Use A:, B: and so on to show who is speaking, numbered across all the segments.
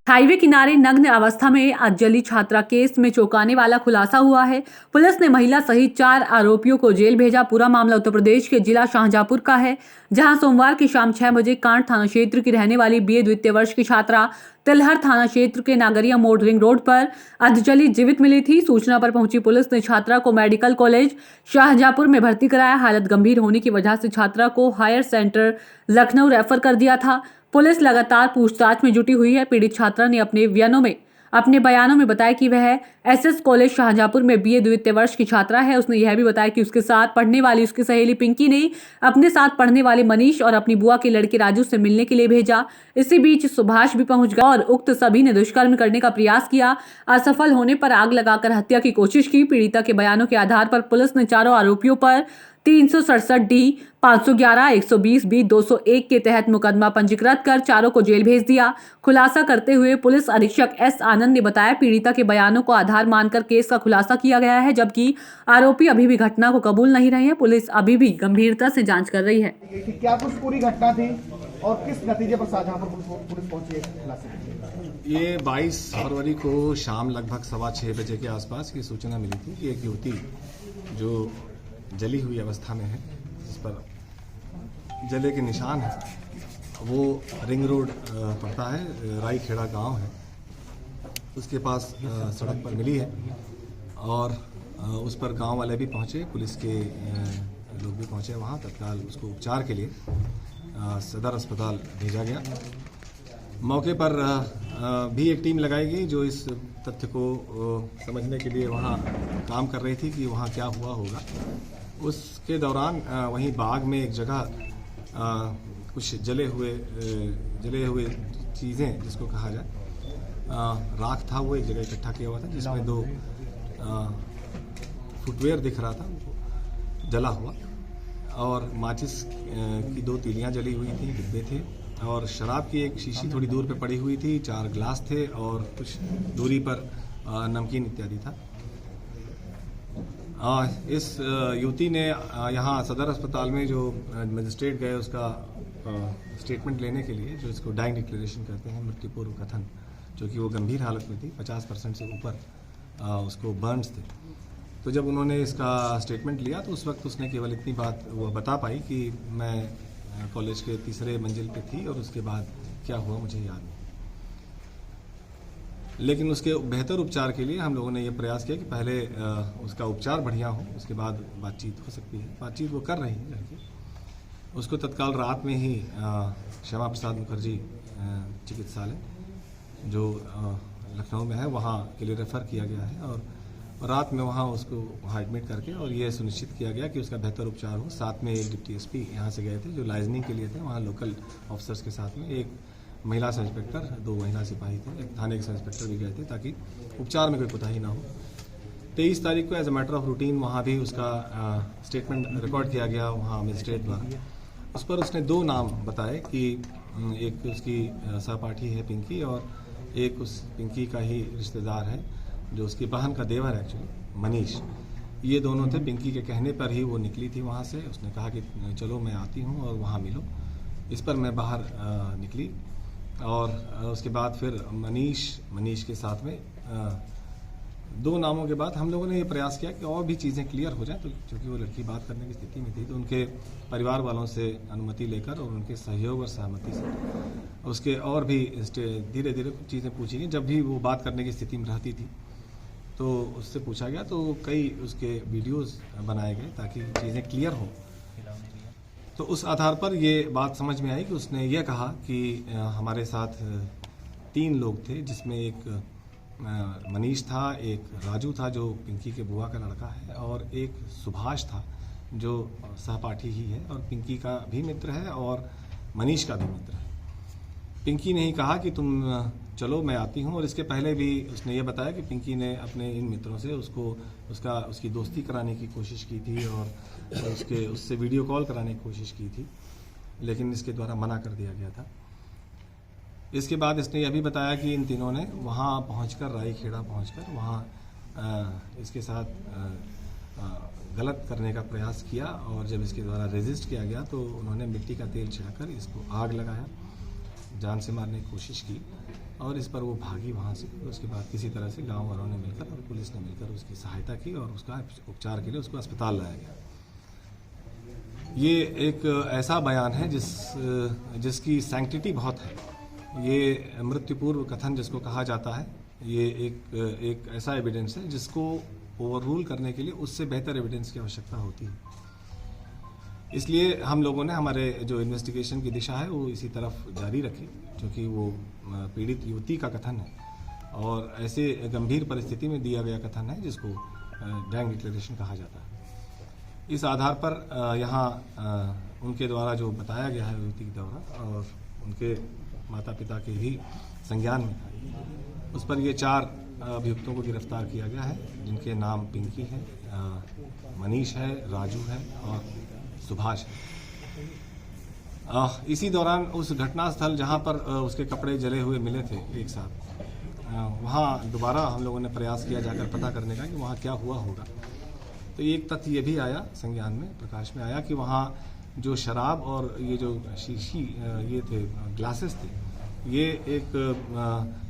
A: Highway किनारे नग्न अवस्था में आज जली छात्रा केस में चौंकाने वाला खुलासा हुआ है। पुलिस ने महिला सहित 4 आरोपियों को जेल भेजा। पूरा मामला उत्तर प्रदेश के जिला शाहजहांपुर का है, जहां सोमवार की शाम 6 बजे कांड थाना क्षेत्र की रहने वाली बीए द्वितीय वर्ष की छात्रा तिलहर थाना क्षेत्र के नागरिया मोड़ रिंग रोड पर अर्धजली जीवित मिली थी। सूचना पर पहुंची पुलिस ने छात्रा को मेडिकल कॉलेज शाहजहांपुर में भर्ती कराया। हालत गंभीर होने की वजह से छात्रा को हायर सेंटर लखनऊ रेफर कर दिया था। पुलिस लगातार पूछताछ में जुटी हुई है। पीड़ित छात्रा ने अपने बयानों में बताया कि वह एसएस कॉलेज शाहजहांपुर में बीए द्वितीय वर्ष की छात्रा है। उसने यह भी बताया कि उसके साथ पढ़ने वाली उसकी सहेली पिंकी ने अपने साथ पढ़ने वाले मनीष और अपनी बुआ के लड़के राजू से मिलने के लिए भेजा। इसी बीच सुभाष भी पहुंच गया और उक्त सभी ने दुष्कर्म करने का प्रयास किया। असफल होने पर आग लगाकर हत्या की कोशिश की। पीड़िता के बयानों के आधार पर पुलिस ने चारों आरोपियों पर 367 डी 511 120 बी 201 के तहत मुकदमा पंजीकृत कर चारों को जेल भेज दिया। खुलासा करते हुए पुलिस अधीक्षक एस आनंद ने बताया, पीड़िता के बयानों को आधार मानकर केस का खुलासा किया गया है, जबकि आरोपी अभी भी घटना को कबूल नहीं रहे हैं। पुलिस अभी भी गंभीरता से जांच कर रही है।
B: क्या कुछ पूरी घटना थी और किस नतीजे पर शाहजहांपुर पुलिस पहुंची है?
C: ये 22 फरवरी को शाम लगभग 6:15 बजे के आसपास की सूचना मिली थी कि एक युवती जो जली हुई अवस्था में है, जिस पर जले के निशान है, वो रिंग रोड पड़ता है, राईखेड़ा गांव है, उसके पास सड़क पर मिली है और उस पर गांव वाले भी पहुंचे, पुलिस के लोग भी पहुंचे वहां। तत्काल उसको उपचार के लिए सदर अस्पताल भेजा गया। मौके पर भी एक टीम लगाई गई जो इस तथ्य को समझने के लिए वहाँ काम कर रही थी कि वहाँ क्या हुआ होगा। उसके दौरान वहीं बाग में एक जगह कुछ जले हुए चीज़ें, जिसको कहा जाए राख था, वो एक जगह इकट्ठा किया हुआ था, जिसमें 2 फुटवेयर दिख रहा था जला हुआ, और माचिस की 2 तीलियाँ जली हुई थी, डिब्बे थे, और शराब की एक शीशी थोड़ी दूर पे पड़ी हुई थी, 4 गिलास थे और कुछ दूरी पर नमकीन इत्यादि था। इस युवती ने यहाँ सदर अस्पताल में जो मजिस्ट्रेट गए उसका स्टेटमेंट लेने के लिए, जो इसको डाइंग डिक्लेरेशन कहते हैं, मृत्यु पूर्व कथन, जो कि वो गंभीर हालत में थी, 50% से ऊपर उसको बर्न्स थे। तो जब उन्होंने इसका स्टेटमेंट लिया तो उस वक्त उसने केवल इतनी बात वो बता पाई कि मैं कॉलेज के 3रे मंजिल पे थी और उसके बाद क्या हुआ मुझे याद नहीं। लेकिन उसके बेहतर उपचार के लिए हम लोगों ने ये प्रयास किया कि पहले उसका उपचार बढ़िया हो, उसके बाद बातचीत हो सकती है। बातचीत वो कर रही है लड़की। उसको तत्काल रात में ही श्यामा प्रसाद मुखर्जी चिकित्सालय जो लखनऊ में है वहाँ के लिए रेफ़र किया गया है, और रात में वहाँ उसको वहाँ एडमिट करके और ये सुनिश्चित किया गया कि उसका बेहतर उपचार हो। साथ में एक डिप्टी एसपी यहाँ से गए थे जो लाइजनिंग के लिए थे, वहाँ लोकल ऑफिसर्स के साथ में एक महिला सब इंस्पेक्टर, 2 महिला सिपाही थे, एक थाने के सब इंस्पेक्टर भी गए थे ताकि उपचार में कोई कोताही ना हो। 23 तारीख को as a matter of routine वहाँ भी उसका स्टेटमेंट रिकॉर्ड किया गया वहाँ मजिस्ट्रेट द्वारा। उस पर उसने 2 नाम बताए कि एक उसकी सहपाठी है पिंकी और एक उस पिंकी का ही रिश्तेदार है जो उसकी बहन का देवर है एक्चुअली, मनीष। ये दोनों थे। पिंकी के कहने पर ही वो निकली थी वहाँ से। उसने कहा कि चलो मैं आती हूँ और वहाँ मिलो। इस पर मैं बाहर निकली और उसके बाद फिर मनीष के साथ में 2 नामों के बाद हम लोगों ने ये प्रयास किया कि और भी चीज़ें क्लियर हो जाएं। तो क्योंकि वो लड़की बात करने की स्थिति में थी तो उनके परिवार वालों से अनुमति लेकर और उनके सहयोग और सहमति से उसके और भी धीरे धीरे कुछ चीज़ें पूछी गई। जब भी वो बात करने की स्थिति में रहती थी तो उससे पूछा गया, तो कई उसके वीडियोज़ बनाए गए ताकि चीज़ें क्लियर हों। तो उस आधार पर ये बात समझ में आई कि उसने ये कहा कि हमारे साथ 3 लोग थे, जिसमें एक मनीष था, एक राजू था जो पिंकी के बुआ का लड़का है, और एक सुभाष था जो सहपाठी ही है और पिंकी का भी मित्र है और मनीष का भी मित्र है। पिंकी ने ही कहा कि तुम चलो मैं आती हूँ, और इसके पहले भी उसने ये बताया कि पिंकी ने अपने इन मित्रों से उसकी दोस्ती कराने की कोशिश की थी और उससे वीडियो कॉल कराने की कोशिश की थी, लेकिन इसके द्वारा मना कर दिया गया था। इसके बाद इसने यह भी बताया कि इन तीनों ने वहाँ पहुँचकर राईखेड़ा पहुँचकर वहाँ इसके साथ गलत करने का प्रयास किया, और जब इसके द्वारा रेजिस्ट किया गया तो उन्होंने मिट्टी का तेल छिड़कर इसको आग लगाया, जान से मारने की कोशिश की। और इस पर वो भागी वहाँ से। उसके बाद किसी तरह से गांव वालों ने मिलकर और पुलिस ने मिलकर उसकी सहायता की और उसका उपचार के लिए उसको अस्पताल लाया गया। ये एक ऐसा बयान है जिसकी सैंक्टिटी बहुत है। ये मृत्यु पूर्व कथन जिसको कहा जाता है, ये एक ऐसा एविडेंस है जिसको ओवररूल करने के लिए उससे बेहतर एविडेंस की आवश्यकता होती है। इसलिए हम लोगों ने हमारे जो इन्वेस्टिगेशन की दिशा है वो इसी तरफ जारी रखी, क्योंकि वो पीड़ित युवती का कथन है और ऐसे गंभीर परिस्थिति में दिया गया कथन है जिसको गैंग डिक्लेरेशन कहा जाता है। इस आधार पर यहाँ उनके द्वारा जो बताया गया है युवती के द्वारा और उनके माता पिता के भी संज्ञान में था, उस पर ये 4 अभियुक्तों को गिरफ्तार किया गया है, जिनके नाम पिंकी है, मनीष है, राजू है और सुभाष है। इसी दौरान उस घटनास्थल जहाँ पर उसके कपड़े जले हुए मिले थे एक साथ, वहाँ दोबारा हम लोगों ने प्रयास किया जाकर पता करने का कि वहाँ क्या हुआ होगा। तो एक तथ्य ये भी आया संज्ञान में, प्रकाश में आया कि वहाँ जो शराब और ये जो शीशी ये थे ग्लासेस थे, ये एक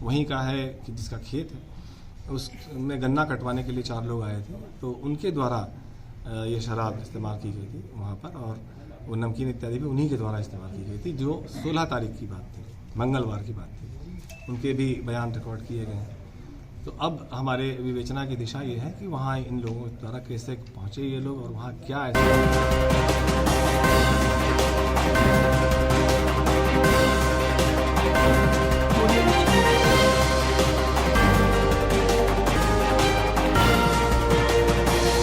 C: वहीं का है कि जिसका खेत है, उसमें गन्ना कटवाने के लिए 4 लोग आए थे, तो उनके द्वारा ये शराब इस्तेमाल की गई थी वहाँ पर, और वो नमकीन इत्यादि भी उन्हीं के द्वारा इस्तेमाल की गई थी, जो 16 तारीख की बात थी, मंगलवार की बात थी। उनके भी बयान रिकॉर्ड किए गए हैं। तो अब हमारे विवेचना की दिशा ये है कि वहाँ इन लोगों द्वारा कैसे पहुँचे ये लोग और वहाँ क्या ऐसा